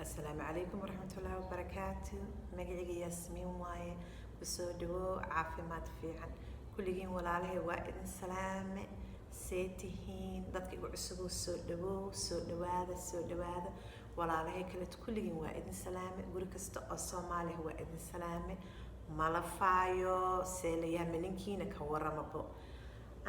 السلام عليكم ورحمة الله وبركاته. مقعي ياسمين واي بسودو عافيمات فيعن كلين ولاله وائدن سلامة سيتهين dadka igu cusub soo dhawaada walaalahay kale kulligeen waa idin salaame guri kasta oo Soomaali waa idin salaame malafaayo seelayaama ninkiina ka waramabo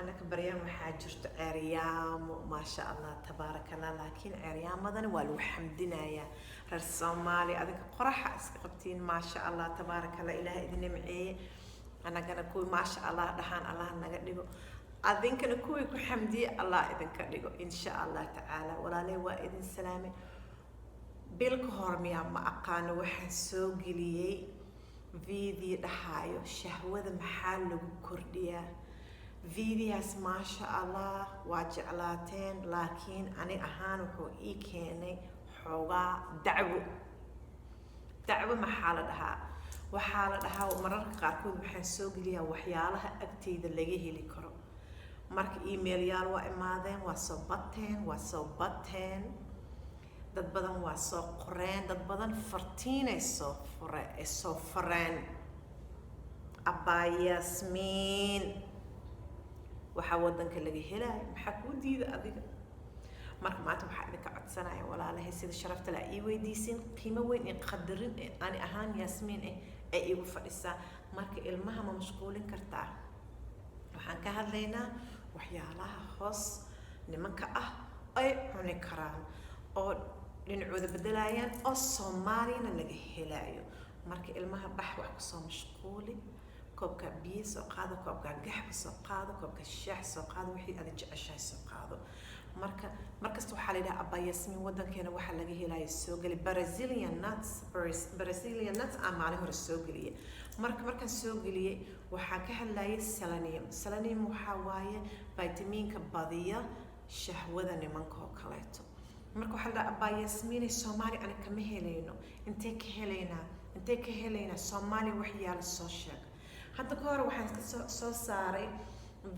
anaka baryaan waxaa jirto ceeriyaamo maasha Allah tabaarakallah laakiin ceeriyaamadan waa lagu xamdinayaa reer Soomaali adiga qoraxa iska qabtiin maasha Allah tabaarakallah ilaahay idin nimceeye anagana kuwi maasha Allah dhahaan Allah naga dhigo adinkana kuwi ku xamdiye Allah idinka dhigo insha Allah taala walaalay waa idin salaame bilka hormiya ma aqaano waxaan soo geliyay video dhahayo shahwada maxaa lagu kordhiyaa videos maasha Allah waa jeclaateen laakiin ani ahaan wuxuu ii keenay xoogaa dacwo maxaa la dhahaa waxaa la dhahaa mararka qaarkood waxaan soo geliyaa waxyaalaha agteyda laga heli karo marka email yaal waa imaadeen waa soo bateen dad badan waa soo qoreen dad badan fartiinay soo fareen Abba Yasmin waxa wadanka laga helay maxaa ku diida adiga marka maanta waxa idinka codsanaya walaalahay sida sharafta la ii weydiisin qiimo weyn in qadarin ani ahaan Yasmin ay igu fadhisaa marka ilmaha ma mashquulin kartaa waxaan ka hadlaynaa waxyaalaha hoos nimanka ah ay cuni karaan oo dhinacooda bedelayaan oo Soomaalina laga helayo marka ilmaha bax wax ku soo mashquuli koobka biyo soo qaado koobka gaxba soo qaado koobka shaah soo qaado wixii aad jeceshahay soo qaado markasta waxaa la yidhaha Abba Yasmin wadankeena waxaa laga helayo soo gali Brazilian nuts aan maalin hore soo geliyay markaan soo geliyay waxaan ka hadlayay selenium waxaa waaye vitamiinka badiya shahwada nimanka oo kaleeto marka waxaa la yidhaha Abba Yasmin Soomaali aan kama helayno intee ka helaynaa Soomaali waxyaalo soo sheeg hadda ka hor waxaan soo saaray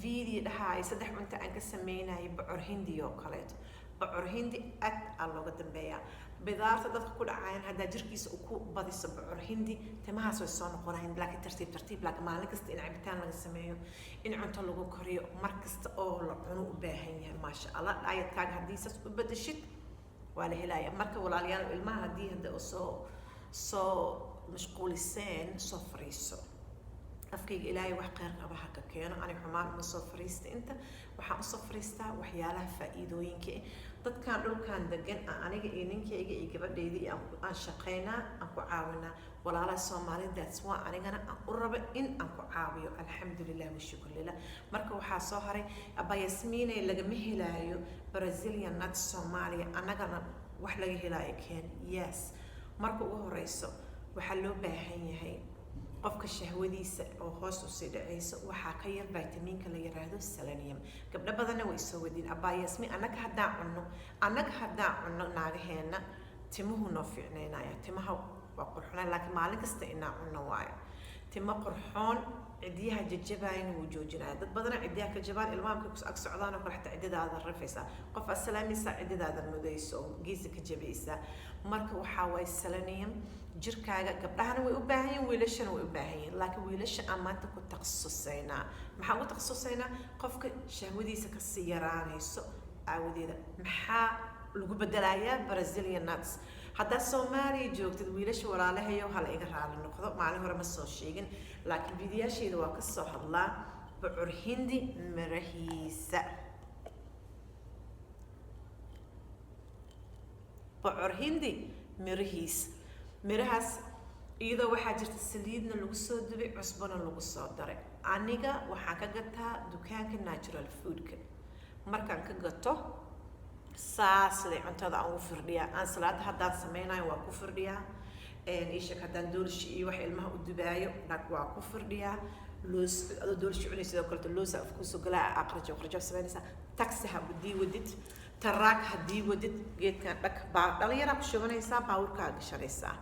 video dhahay 3 cunto aan ka sameeyay bocor hindi oo kaleeto bocor hindi aad looga dambeeyaa bidaarta dadka ku dhacayaan hadda jirkiisa uu ku badiso bocor hindi timahaas way soo noqonayaan laakiin tartiib laakiin maalin kasta in cabitaan laga sameeyo in cunto lagu kariyo mar kasta oo la cuno u baahan yahay maasha Allah diet-kaaga haddii saas u bedeshid waa la helayaa marka walaalayaal ilmaha haddii hadda soo mashquuliseen soo fariiso afkayga ilaahay wax qeyr qaba ha ka keeno ani xumaan ma soo fariista inta waxaan u soo fariistaa waxyaalaha faa'iidooyinka dadkan dhulkan degan aniga iyo ninkayga iyo gabadheydii aan shaqeynaa aan ku caawinaa walaalaha Soomaalidaas waa anigana aan u rabo in aan ku caawiyo alxamdulillah wa shukrulillah marka waxaa soo haray Abba Yasmin lagama helayo Brazilian nuts Soomaaliya anagana wax laga helayo keen yes marka ugu horeyso waxaa loo baahan yahay qofka shahwadiisa oo hoos u sii dhacayso waxa ka yar vitamiinka la yiraahdo selenium gabdha badanna way soo wadin Abba Yasmin anaga haddaan cunno naagaheena timuhu noo fiicnaynaya timaha waa qurxoon laakiin maalin kasta inaa cunno waayo timo qurxoon cidiyaha jajabayna wuu joojinaya dad badan cidiyaha ka jabaan ilmaamka ku ag socdaan oo kale xataa cididaada rafaysa qof asalaamisa cididaada mudayso geesi ka jabaysa marka waxa way selenium jirkaaga gabdhahana way u baahan yihiin wiilashana way u baahan yihiin laakiin wiilasha aan maanta ku takhasusaynaa maxaa ku takhasusaynaa qofka shahwadiisa ka sii yaraanayso aawadeeda maxaa lagu bedelayaa Brazilian nuts hadda Soomaaliya joogtid wiilasha walaalahayo hal iga raali noqdo maalin hore ma soo sheegin laakiin fiidiyaasheeda waa ka soo hadlaa bocor hindi mirahiisa mirahaas iyadoo waxaa jirta saliidna lagu soo dubay cusbana lagu soo daray aniga waxaan ka gataa dukaanka natural foodka markaan ka gato saas leh cuntada aan u firdhiyaa aan salaad haddaan sameynayo waa ku firdhiyaa ishak haddaan doolshi iyo wax ilmaha u dubaayo waa ku firdhiyaa loos adoo doolshi cunay sidoo kale loosa afkuusu galaa aqrajo sameynaysa taxi haddii wadid taraak haddii wadid geedkan dhak baa dhalinyara ku shubanaysaa baawurkaa gashanaysaa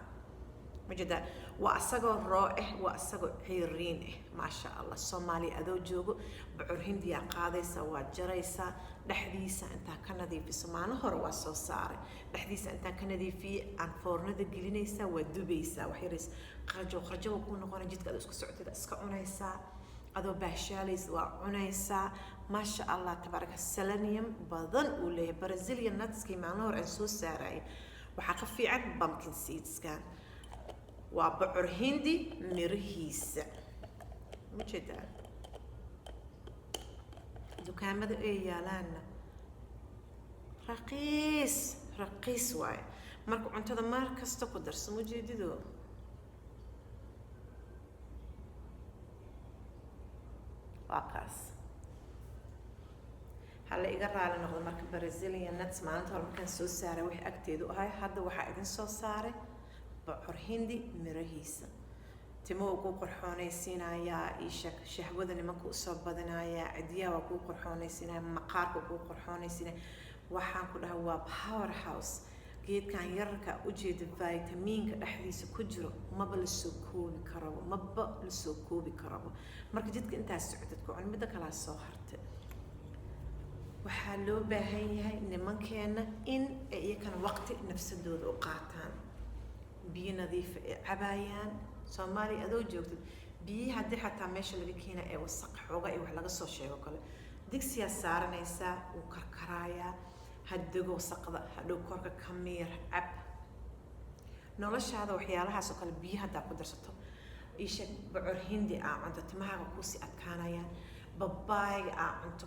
majida waa asagoo roo waa asagoo ciiriin maasha Allah Soomaali adoo joogo bocor hindiya qaadaysa waa jaraysa dhexdiisa intaa ka nadiifiso maalin hore waa soo saaray dhexdiisa intaa ka nadiifiyey aan foornada gelinaysaa waa dubaysaa wax yarays qarjo kuu noqona jidka aad isku socotid iska cunaysaa adoo baashaalaysa waa cunaysaa maasha allah tabaaraka selenium badan uu leeyahay Brazilian nutskii maalin hore aan soo saarayay waxaa ka fiican pumpkin seedskan waa bocor hindi mirihiisa mujeedaa dukaamada ay yaalaana raqiis waaye marka cuntada mar kasta ku darso mujeedido waa kaas hala iga raali noqdo marka Brazilian nuts maalinta hore markaan soo saaray wixii agteedu ahay hadda waxaa idin soo saaray bocor hindi mirihiisa timo ku qorxoonaysiinayaa shahwada nimanka u soo badanayaa cidiyaha ku qorxoonaysiinayaa maqaarka ku qorxoonaysiinayaa waxaan ku dhahay waa powerhouse geedkan yarka u jeeda vitaminka dhexdiisa ku jiro maba la soo koobi karo marka jidka intaas socdad ku cun midda kala soo hartay waxaa loo baahan yahay nimankeena in ay iyakana waqti nafsadooda u qaataan biyo nadiif ah cabayaan Soomaaliya adoo joogtid biyaha hadii xataa meesha laga keenay ee wasaq xooga ay wax laga soo sheego kale digsiya saaranaysa uu karkaraya haddago wasaqda hadhow korka kamiir cab noloshaada waxyaalahaas oo kale biyaha haddaa ku darsato isha bocor hindi cunto timahaaga kusii adkaanaya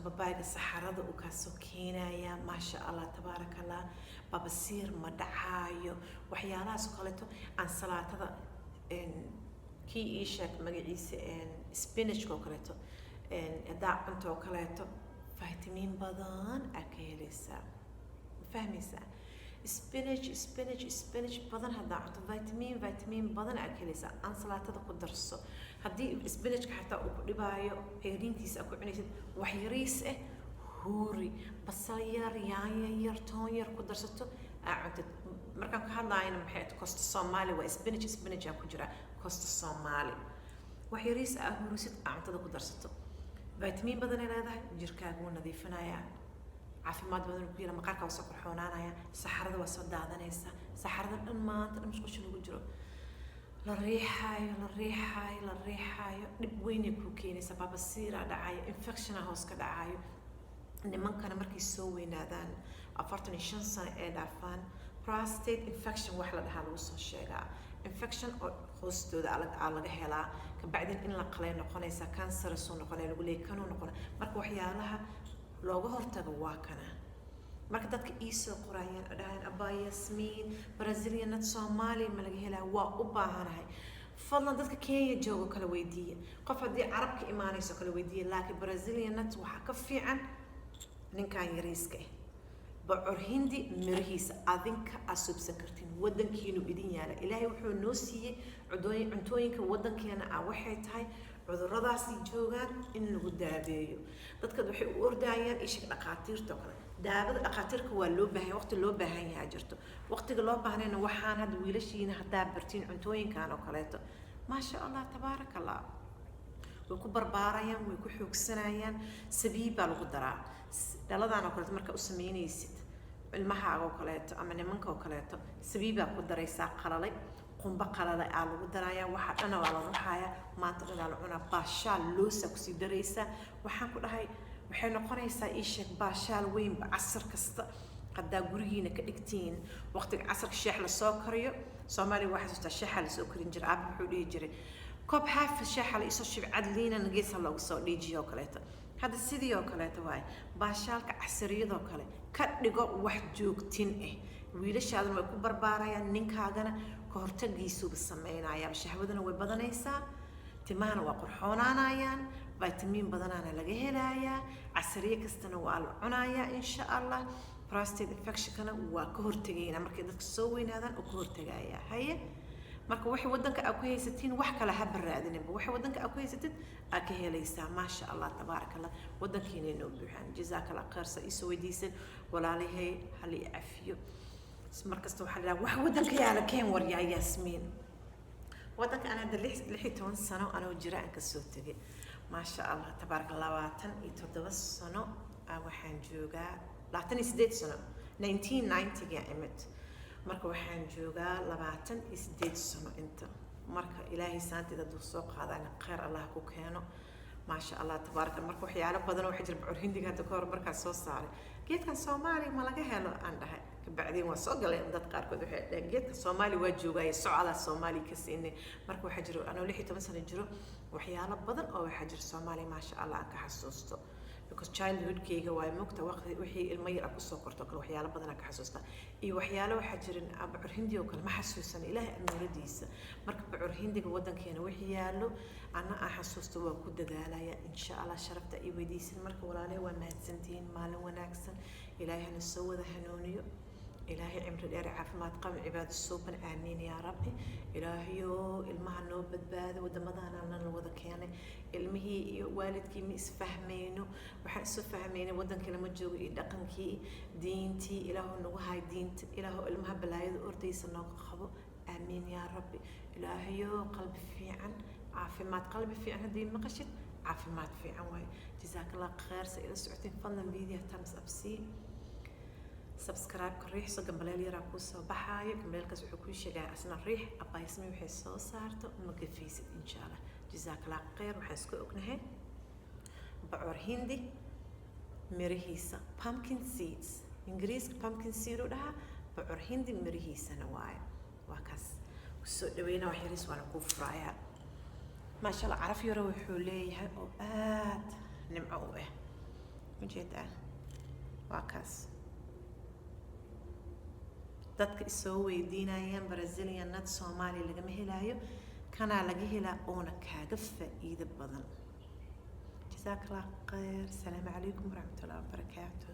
babaayga saxarada uu kaasoo keenaya maasha allah tabaaraka allah babasiir ma dhacaayo waxyaalahaas oo kaleeto aan salaatada kii ii sheeg magaciisa spinach oo kaleeto haddaa cunto oo kaleeto vitamin badan aa ka helaysaa ma fahmaysaa spinach badan haddaa cunto vitamin badan aa ka helaysaa aan salaatada ku darso haddii spinachka xataa uu ku dhibaayo ceeriintiisa aa ku cunaysid wax yariis ah huuri basal yar yaanyo yar toon yar ku darsato aa cuntid markaan ka hadlaayna maxay ahayd Costa Soomaali waa spinach aan ku jira Costa Soomaali wax yariis ah hurusid cuntada ku darsato vitamin badan ay leedahay jirkaaga wuu nadiifinayaa caafimaad badan ku yeela maqaarka waa soo qorxoonaanaya saxarada waa soo daadanaysa saxarada dhan maanta dhan musqusha lagu jiro la riixaayo dhib weyn ay ku keenaysa babasiira dhacayo infection hoos ka dhacayo nimankana markay soo weynaadaan 45 sano ee dhaafaan prostate infection wax la dhahaa lagu soo sheegaa infection oo hoostooda laga helaa kabacdin in la qalay noqonaysa cancer soo noqonay lagu leeyahay kanoo noqona marka waxyaalaha looga hortago waa kana marka dadka ii soo qorayaan dhahaan abaa Yasmiin Brazilian nut Soomaali ma laga helaa waa u baahanahay fadlan dadka Kenya joogo kala weydiiya qof haddii carabka imaanayso kala weydiiya laakiin Brazilian nut waxaa ka fiican ninkan yariiska ah bocor hindi mirihiisa adinka asubsan kartiin wadankiinu idin yaala ilaahay wuxuu noo siiyey cuntooyinka wadankeena waxay tahay cuduradaasi joogaan in lagu daabeeyo dadka waxay u ordayaan ishig dhaqaatiirta kale daawada dhaqaatiirka waa loo baahan waqti loo baahan yahay jirto waqtiga loo baahnayna waxaan had wiilashiina hadaa bartiin cuntooyinkan oo kaleeto maasha allah tabaaraka allah way ku barbaarayaan way ku xoogsanayaan sabiib baa lagu daraa dhaladaan oo kaleeto marka u sameynaysid ilmahaaga oo kaleeto ama nimanka oo kaleeto sabiib baa ku daraysaa qalalay qumba qalalay aa lagu darayaa waxa dhan waa la ruxayaa maanta dhan la cunaa baashaal loosa ku sii daraysaa waxaan ku dhahay waxay noqonaysaa ii sheeg baashaal weyn casar kasta hadaa gurigiina ka dhigtiin waqtiga casarka sheex la soo kariyo Soomaaliya waxa xasuustaa sheexa la soo karin jiray aab wuxuu dhihi jiray koob haaf sheexa la isoo shibcad liina nageesa loogu soo dhiijiyo kaleeto hadda sidii oo kaleeto waay baashaalka casariyadoo kale ka dhigo wax joogtin ah wiilashaadana way ku barbaarayaan ninkaagana ka hortagiisuba sameynaya shahwadana way badanaysaa timahana waa qurxoonaanayaan vitamin badanaana laga helayaa casariye kastana waa la cunayaa insha Allah prostate infection-kana waa ka hortagayna markay dadka soo weynaadaan oo ka hortagaya haye marka waxa wadanka aad ku haysatiin wax kala ha baraadinba waxa wadanka aad ku haysatid aad ka helaysaa maasha Allah tabarakallah wadankiina inoo buuxaan jazakallahu khayr sa isoo weydiisan walaalahay hali afiyo markasta waxa la wax wadanka yaala keen war yaa Yasmiin wadanka ana hadda 16 sano anoo jira aan ka soo tagay maasha Allah tabarakallah 27 sano waxaan joogaa 28 sano 1990 imid marka waxaan joogaa 28 sano inta marka ilaahay saantida duu soo qaadaan khayr allah ku keeno ما شاء الله تبارك الله مركو حياله بدن waxa jir bacur hindiga hadda koor markaa soo saaray geedkan Soomaali ma laga helo aan dhahay kabacdeen waa soo galay dad qaar kood waxay dhahay geedka Soomaali waa joogay socda Soomaali ka siinay marka waxa jiro anoo 16 sano jiro waxyaalo badan oo waxa jir Soomaali ma sha Allah aan ka xasuusto because childhood kayga waa mugta waqti wixii ilmo yar ku soo korto kale waxyaalo badan aan ka xasuusta iyo waxyaalo waxa jirin bacur hindi oo kale ma xasuusan ilaahay anuuradiisa marka bacur hindiga wadankeena wixii yaalo أنا أحسست وأكون دجالة إن شاء الله شرفت إيديسن مرك ولا له ومهتسنتين مال وناكسن إلهي نسوي ذا حنونيو إلهي عمر الأرع عفمات قام عباد السوبن آمين يا ربي إلهيو المعنو بدباد ودمضانا لنا الوضع كياني المهي والد كي مس فهمينه وحس فهمينه ودن كلمة جوي دقن كي دينتي إلهو نوهاي دينت إلهو المها بلايد أرتي سنوق خبو آمين يا ربي إلهيو قلب في عن عافمات قلبي في عندي مقشت عافمات في عواي جزاك الله خير سئل سعتين فضلا فيديو تامس أبسي سبسكرايب كريح سو قبلالي راكو سو بحايا قبلالك سو كل شيء قاعد أسنا الريح أبا يسمي وحي سو صارتو مقفيس إن شاء الله جزاك الله خير وحسكو أكنهي بعور هندي مريهيسا pumpkin seeds إنجليز pumpkin seed لها بعور هندي مريهيسا نواي وكاس وسو دوينا وحيريس وانا كوفرايا ما شاء الله عرف يروح ليه وآت نمعوه وجد وكاس dadka isoo weydiinayaan Brazilian-nad Soomaali laga helayo kana laga helaa oona kaaga faa'iido badan jazakallahu khayr salaamu calaykum waraxmatullaahi wabarakaatuh